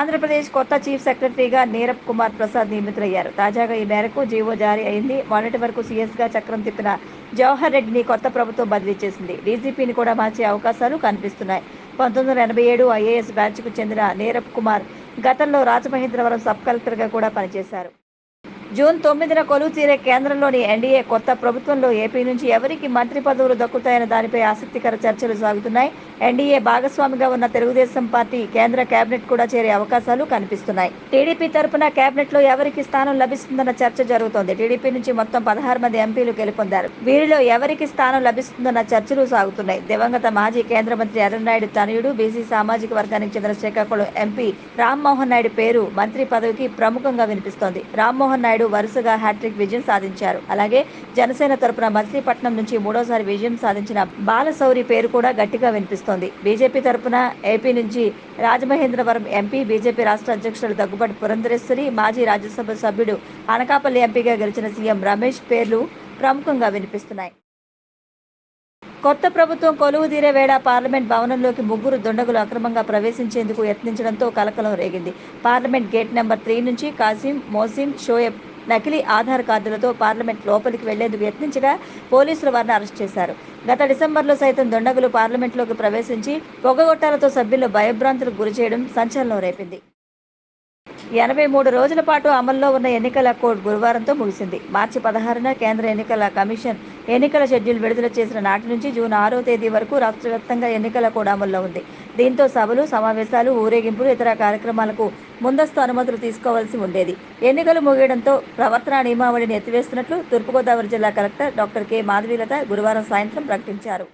ఆంధ్రప్రదేశ్ కొత్త చీఫ్ సెక్రటరీగా నీరబ్ కుమార్ ప్రసాద్ నియమితులయ్యారు. తాజాగా ఈ మేరకు జీవో జారీ అయింది. మొన్నటి వరకు సీఎస్గా చక్రం తిప్పిన జవహర్ రెడ్డిని కొత్త ప్రభుత్వం బదిలీ చేసింది. డీజీపీని కూడా మార్చే అవకాశాలు కనిపిస్తున్నాయి. 1987 ఐఏఎస్ బ్యాచ్కు చెందిన నీరబ్ కుమార్ గతంలో రాజమహేంద్రవరం సబ్ కలెక్టర్గా కూడా పనిచేశారు. జూన్ 9న కొలువు తీరే కేంద్రంలోని ఎన్డీఏ కొత్త ప్రభుత్వంలో ఏపీ నుంచి ఎవరికి మంత్రి పదవులు దక్కుతాయన్న దానిపై ఆసక్తికర చర్చలు సాగుతున్నాయి. ఎన్డీఏ భాగస్వామిగా ఉన్న తెలుగుదేశం పార్టీ కేంద్ర కేబినెట్ కూడా చేరే అవకాశాలు కనిపిస్తున్నాయి. టీడీపీ తరపున కేబినెట్లో ఎవరికి స్థానం లభిస్తుందన్న చర్చ జరుగుతోంది. టీడీపీ నుంచి మొత్తం 16 మంది ఎంపీలు గెలుపొందారు. వీరిలో ఎవరికి స్థానం లభిస్తుందన్న చర్చలు సాగుతున్నాయి. దివంగత మాజీ కేంద్ర మంత్రి ఎర్రన్నాయుడు తనయుడు, బీసీ సామాజిక వర్గానికి చెందిన శ్రీకాకుళం ఎంపీ రామ్మోహన్ నాయుడు పేరు మంత్రి పదవికి ప్రముఖంగా వినిపిస్తోంది. రామ్మోహన్ నాయుడు వరుసగా హ్యాట్రిక్ విజయం సాధించారు. అలాగే జనసేన తరపున మచిలీపట్నం నుంచి మూడోసారి విజయం సాధించిన బాలశౌరి పేరు కూడా గట్టిగా వినిపిస్తోంది. బీజేపీ తరపున ఏపీ నుంచి రాజమహేంద్రవరం ఎంపీ, బీజేపీ రాష్ట్ర అధ్యక్షుడు దగ్గుబాటి పురంధరేశ్వరి, మాజీ రాజ్యసభ సభ్యుడు అనకాపల్లి ఎంపీగా గెలిచిన సీఎం రమేష్ పేర్లు ప్రముఖంగా వినిపిస్తున్నాయి. కొత్త ప్రభుత్వం కొలువుదీరే వేళ పార్లమెంట్ భవనంలోకి ముగ్గురు దుండగులు అక్రమంగా ప్రవేశించేందుకు యత్నించడంతో కలకలం రేగింది. పార్లమెంట్ గేట్ నెంబర్ 3 నుంచి కాసిం, మోసిన్, షోయబ్ నకిలీ ఆధార్ కార్డులతో పార్లమెంట్ లోపలికి వెళ్లేందుకు యత్నించగా పోలీసులు వారిని అరెస్ట్ చేశారు. గత డిసెంబర్లో సైతం దుండగులు పార్లమెంట్లోకి ప్రవేశించి పొగగొట్టాలతో భయభ్రాంతులకు గురిచేయడం సంచలనం రేపింది. 83 రోజుల పాటు అమల్లో ఉన్న ఎన్నికల కోడ్ గురువారంతో ముగిసింది. మార్చి 16న కేంద్ర ఎన్నికల కమిషన్ ఎన్నికల షెడ్యూల్ విడుదల చేసిన నాటి నుంచి జూన్ 6వ తేదీ వరకు రాష్ట్ర వ్యాప్తంగా ఎన్నికల కోడ్ అమల్లో ఉంది. దీంతో సభలు, సమావేశాలు, ఊరేగింపులు, ఇతర కార్యక్రమాలకు ముందస్తు అనుమతులు తీసుకోవాల్సి ఉండేది. ఎన్నికలు ముగియడంతో ప్రవర్తనా నియమావళిని ఎత్తివేస్తున్నట్లు తూర్పుగోదావరి జిల్లా కలెక్టర్ డాక్టర్ కె. మాధవీలత గురువారం సాయంత్రం ప్రకటించారు.